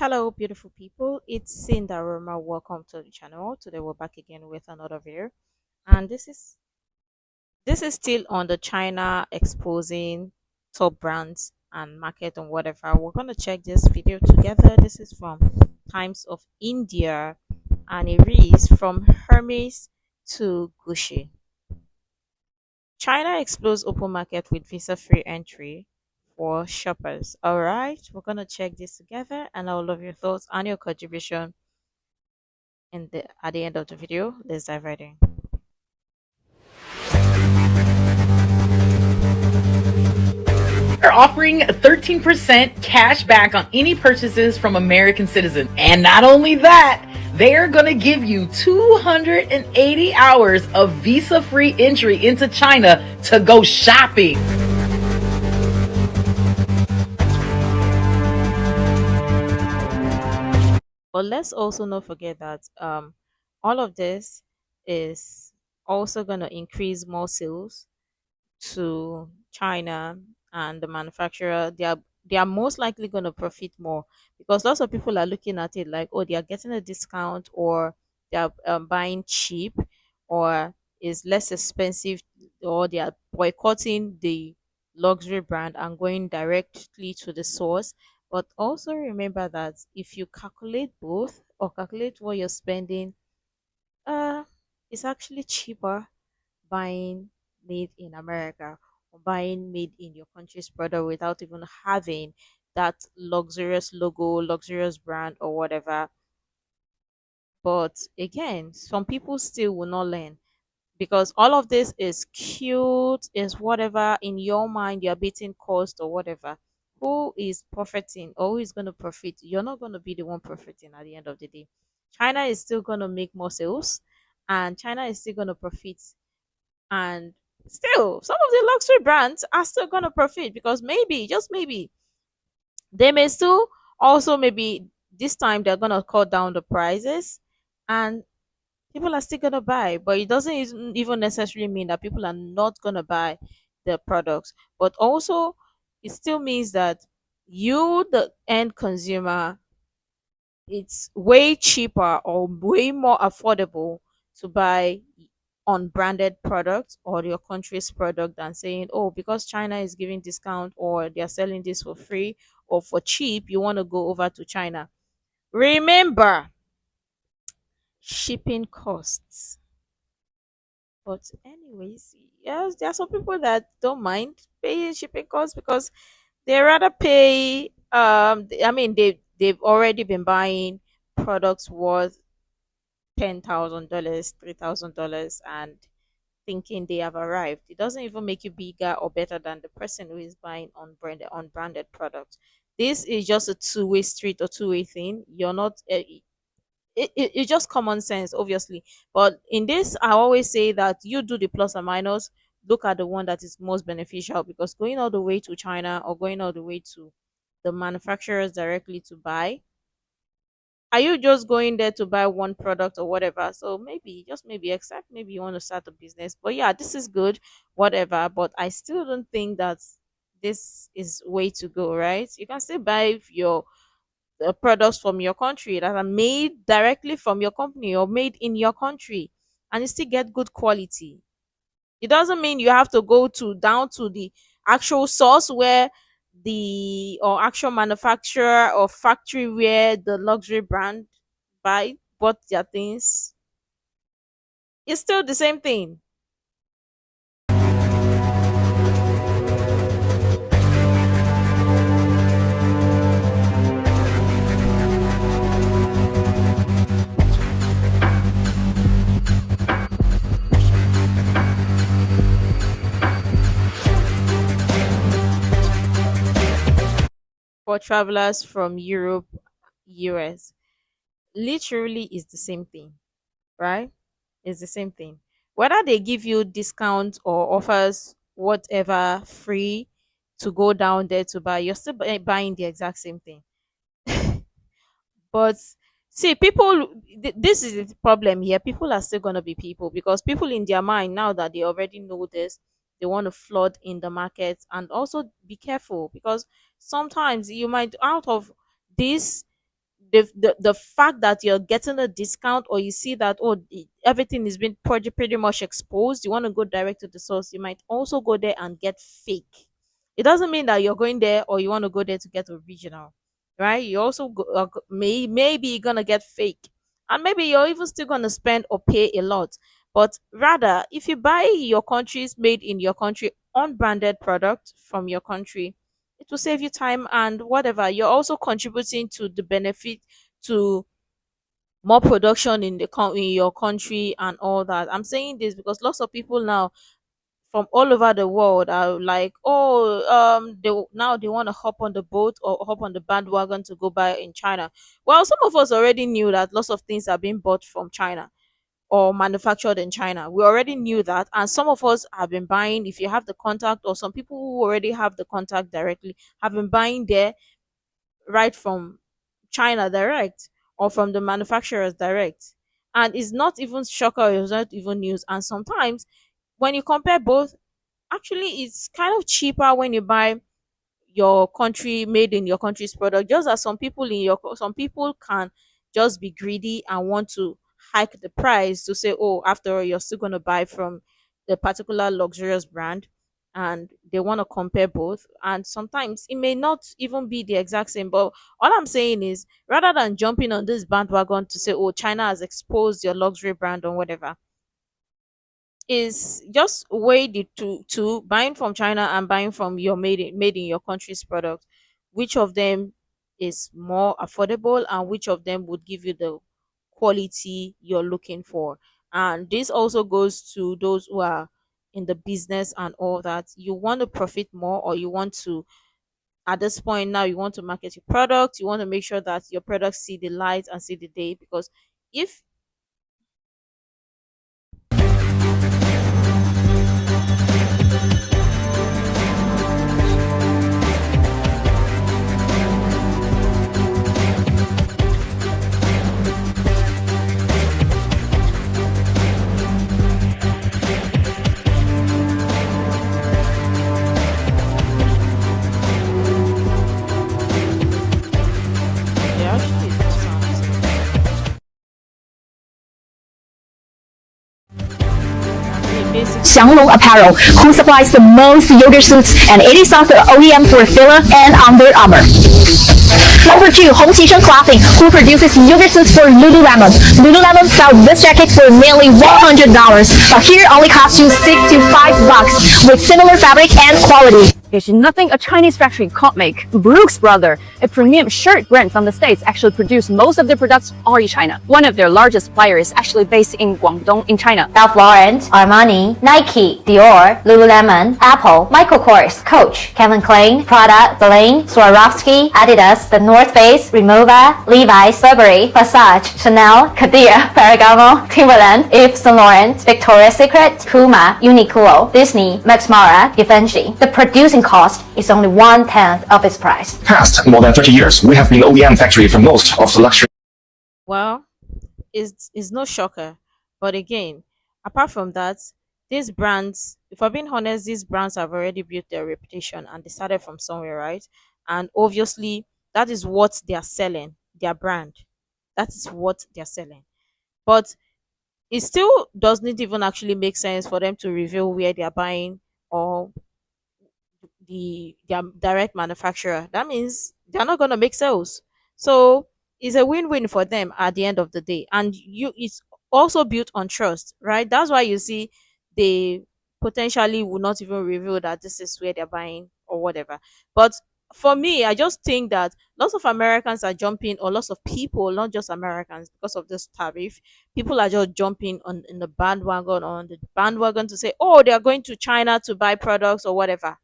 Hello, beautiful people. It's Cinderella. Welcome to the channel. Today we're back again with another video, and this is still on the China exposing top brands and market and whatever. We're gonna check this video together. This is from Times of India, and it reads from Hermes to Gucci. China explores open market with visa-free entry for shoppers. All right, we're gonna check this together, and I would love your thoughts and your contribution at the end of the video. Let's dive right in. They're offering 13% cash back on any purchases from American citizens. And not only that, they're going to give you 280 hours of visa-free entry into China to go shopping. But let's also not forget that all of this is also going to increase more sales to China, and the manufacturer. They are most likely going to profit more because lots of people are looking at it like, oh, they are getting a discount, or they are buying cheap, or is less expensive, or they are boycotting the luxury brand and going directly to the source. But also remember that if you calculate both, or calculate what you're spending, uh it's actually cheaper buying made in America, or buying made in your country's product without even having that luxurious logo, luxurious brand, or whatever. But again, some people still will not learn because all of this is cute, is whatever in your mind you're beating cost or whatever. Who is profiting, or who is going to profit? You're not going to be the one profiting at the end of the day. China is still going to make more sales, and China is still going to profit, and still some of the luxury brands are still going to profit because maybe, just maybe, they may still also, maybe this time they're going to cut down the prices, and people are still going to buy. But it doesn't even necessarily mean that people are not going to buy the products, but also it still means that you, the end consumer, it's way cheaper or way more affordable to buy unbranded products or your country's product than saying, oh, because China is giving discount, or they're selling this for free or for cheap, you want to go over to China. Remember, shipping costs. But anyways, yes, there are some people that don't mind paying shipping costs because they rather pay. I mean, they've already been buying products worth $10,000, $3,000, and thinking they have arrived. It doesn't even make you bigger or better than the person who is buying unbranded products. This is just a two-way street or two-way thing. You're not. It's just common sense, obviously. But in this, I always say that you do the plus and minus. Look at the one that is most beneficial, because going all the way to China or going all the way to the manufacturers directly to buy, are you just going there to buy one product or whatever? So maybe, just maybe, except maybe you want to start a business. But yeah, this is good, whatever. But I still don't think that this is way to go, right? You can still buy your products from your country that are made directly from your company or made in your country, and you still get good quality. It doesn't mean you have to go to down to the actual source where the or actual manufacturer or factory where the luxury brand buy bought their things. It's still the same thing. For travelers from Europe, US, literally is the same thing, right? It's the same thing. Whether they give you discount or offers whatever free to go down there to buy, you're still buying the exact same thing. But see, people, this is the problem here. People are still going to be people, because people in their mind, now that they already know this, they want to flood in the market. And also be careful, because sometimes you might, out of this, the fact that you're getting a discount, or you see that, oh, everything is been pretty much exposed, you want to go direct to the source, you might also go there and get fake. It doesn't mean that you're going there or you want to go there to get original, right? You also maybe you're gonna get fake, and maybe you're even still gonna spend or pay a lot. But rather, if you buy your country's made in your country unbranded product from your country, it will save you time and whatever. You're also contributing to the benefit, to more production in in your country and all that. I'm saying this because lots of people now from all over the world are like, oh, now they want to hop on the boat or hop on the bandwagon to go buy in China. Well, some of us already knew that lots of things are being bought from China or manufactured in China. We already knew that, and some of us have been buying. If you have the contact, or some people who already have the contact directly have been buying there right from China direct, or from the manufacturers direct. And it's not even shocker, it's not even news. And sometimes when you compare both, actually it's kind of cheaper when you buy your country made in your country's product. Just as some people can just be greedy and want to hike the price to say, oh, after all, you're still going to buy from the particular luxurious brand, and they want to compare both. And sometimes it may not even be the exact same. But all I'm saying is, rather than jumping on this bandwagon to say, oh, China has exposed your luxury brand or whatever, is just weigh the two, buying from China and buying from your made in your country's product. Which of them is more affordable, and which of them would give you the quality you're looking for? And this also goes to those who are in the business and all that. You want to profit more, or you want to, at this point now, you want to market your product, you want to make sure that your products see the light and see the day. Because if they actually do sound basically. Xianglong Apparel, who supplies the most yoga suits, and it is also OEM for Fila and Under Armour. Number 2, Hongqisheng Clothing, who produces yoga suits for Lululemon. Lululemon sells this jacket for nearly $100, but here only costs you $6 to $5 with similar fabric and quality. There's nothing a Chinese factory can't make. Brooks Brothers, a premium shirt brand from the States, actually produce most of their products all in China. One of their largest suppliers is actually based in Guangdong in China. Ralph Lauren, Armani, Nike, Dior, Lululemon, Apple, Michael Kors, Coach, Calvin Klein, Prada, Celine, Swarovski, Adidas, The North Face, Rimowa, Levi's, Burberry, Versace, Chanel, Kadia, Ferragamo, Timberland, Yves Saint Laurent, Victoria's Secret, Puma, Uniqlo, Disney, Max Mara, Givenchy. The producing cost is only 1/10 of its price. Past more than 30 years, we have been OEM factory for most of the luxury. Well, is no shocker. But again, apart from that, these brands, if I'm being honest, these brands have already built their reputation, and they started from somewhere, right? And obviously, that is what they are selling, their brand. That is what they're selling. But it still doesn't even actually make sense for them to reveal where they're buying, or their direct manufacturer. That means they're not gonna make sales. So it's a win-win for them at the end of the day. And it's also built on trust, right? That's why you see they potentially will not even reveal that this is where they're buying or whatever. But for me, I just think that lots of Americans are jumping, or lots of people, not just Americans, because of this tariff. People are just jumping on the bandwagon to say, oh, they are going to China to buy products or whatever.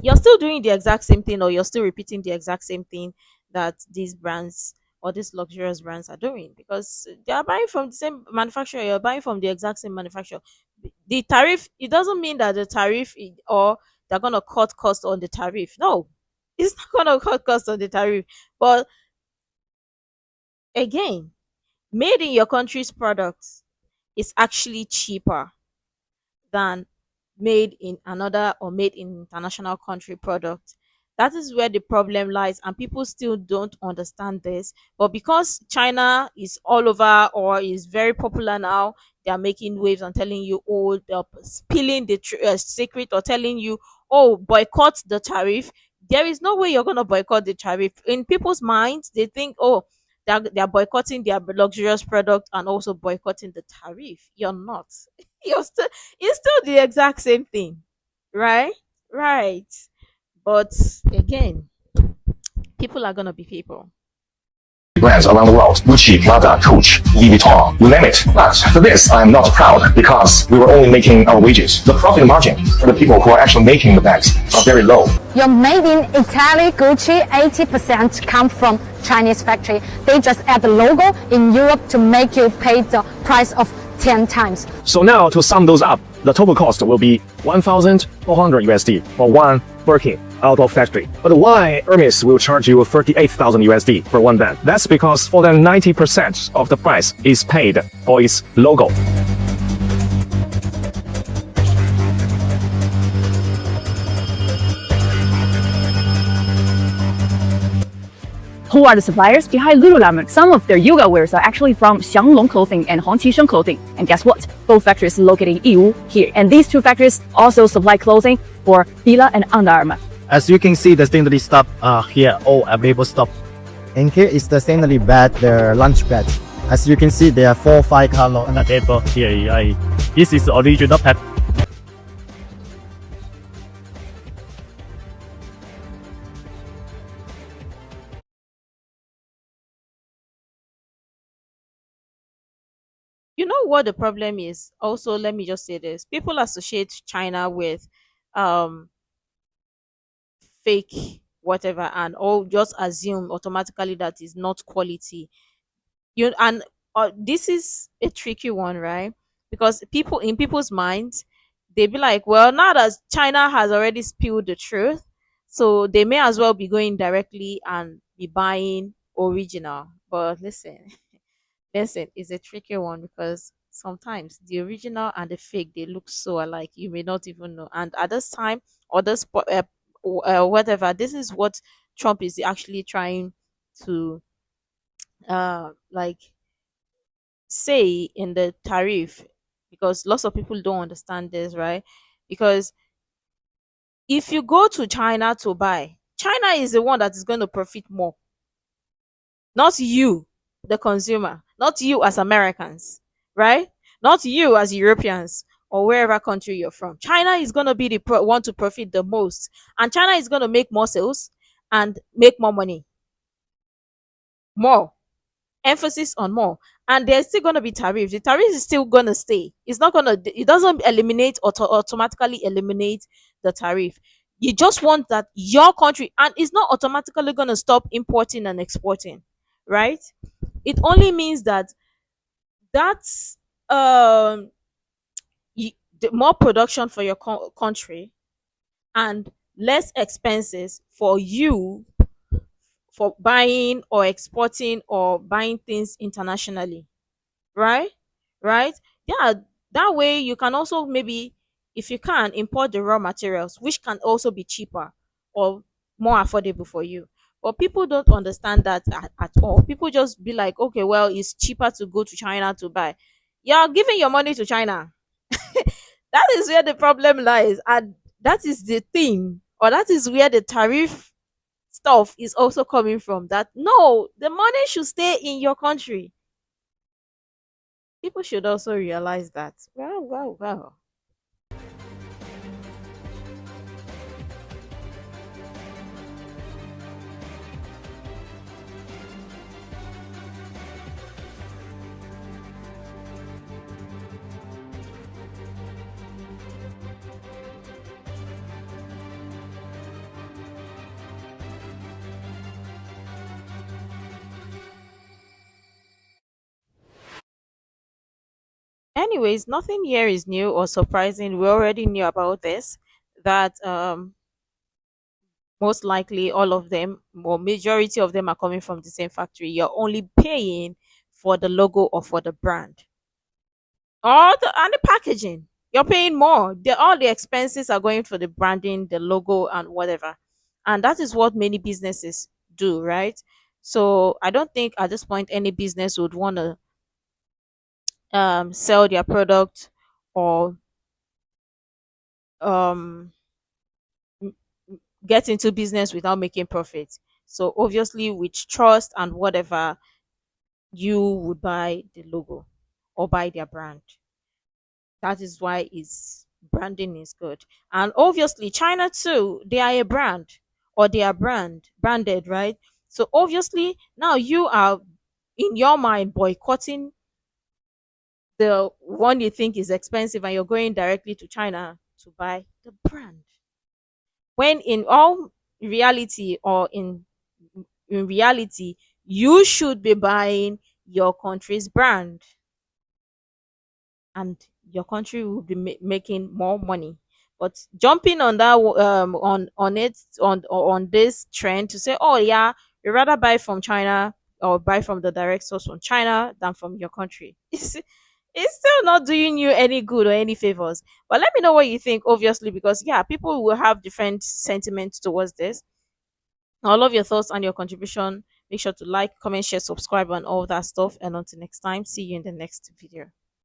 You're still doing the exact same thing, or you're still repeating the exact same thing that these brands or these luxurious brands are doing, because they are buying from the same manufacturer, you're buying from the exact same manufacturer. The tariff, it doesn't mean that the or they're going to cut cost on the tariff. No, it's not going to cut cost on the tariff. But again, made in your country's products is actually cheaper than made in another or made in international country product. That is where the problem lies, and people still don't understand this. But because China is all over or is very popular now, they are making waves and telling you, oh, they're spilling the secret, or telling you, oh, boycott the tariff. There is no way you're going to boycott the tariff. In people's minds, they think, oh, they're boycotting their luxurious product and also boycotting the tariff. You're not. It's still the exact same thing, right? Right. But again, people are gonna be people. Brands around the world, Gucci, Prada, Coach, Louis Vuitton, you name it. But for this, I'm not proud because we were only making our wages. The profit margin for the people who are actually making the bags are very low. Your made in Italy Gucci 80% come from Chinese factory. They just add the logo in Europe to make you pay the price of 10 times. So now to sum those up, the total cost will be 1,400 USD for one Birkin out of factory. But why Hermès will charge you 38,000 USD for one bag? That's because for them 90% of the price is paid for its logo. Who are the suppliers behind Lululemon? Some of their yoga wears are actually from Xianglong Clothing and Hongqisheng Clothing. And guess what? Both factories located in Yiwu here. And these two factories also supply clothing for Fila and Under Armour. As you can see, the stainless stuff here, all available stuff. And here is the stainless bed, their lunch bed. As you can see, there are 4 or 5 colors on the table here. This is the original pet. You know what the problem is? Also, let me just say this. People associate China with um fake whatever, and all just assume automatically that is not quality. And this is a tricky one, right? Because people, in people's minds, they be like, well, now that China has already spilled the truth, so they may as well be going directly and be buying original. But listen, listen, it's a tricky one, because sometimes the original and the fake, they look so alike, you may not even know. And at this time, or whatever, this is what Trump is actually trying to like say in the tariff, because lots of people don't understand this, right? Because if you go to China to buy, China is the one that is going to profit more, not you, the consumer, not you as Americans, right? Not you as Europeans or wherever country you're from. China is going to be the one to profit the most, and China is going to make more sales and make more money. More emphasis on more. And there's still going to be tariffs. The tariff is still going to stay. It's not going to, it doesn't eliminate or automatically eliminate the tariff. You just want that your country, and it's not automatically going to stop importing and exporting, right? It only means that that's the more production for your country, and less expenses for you for buying or exporting or buying things internationally, right? Right? Yeah, that way you can also, maybe if you can, import the raw materials, which can also be cheaper or more affordable for you. But people don't understand that at all. People just be like, okay, well, it's cheaper to go to China to buy. You're giving your money to China. That is where the problem lies. And that is the thing, or that is where the tariff stuff is also coming from. That no, the money should stay in your country. People should also realize that. Well. Anyways, nothing here is new or surprising. We already knew about this. That most likely all of them, or majority of them, are coming from the same factory. You're only paying for the logo or for the brand, or the packaging. You're paying more. All the expenses are going for the branding, the logo, and whatever. And that is what many businesses do, right? So I don't think at this point any business would want to sell their product or um get into business without making profit. So obviously, with trust and whatever, you would buy the logo or buy their brand. That is why its branding is good. And obviously, China too, they are a brand, or they are branded, right? So obviously, now you are in your mind boycotting the one you think is expensive, and you're going directly to China to buy the brand. When in all reality, or in reality, you should be buying your country's brand, and your country will be making more money. But jumping on that on it on this trend to say, oh yeah, you rather buy from China or buy from the direct source from China than from your country. It's still not doing you any good or any favors. But let me know what you think, obviously, because yeah, people will have different sentiments towards this. I love your thoughts and your contribution. Make sure to like, comment, share, subscribe, and all that stuff. And until next time, see you in the next video.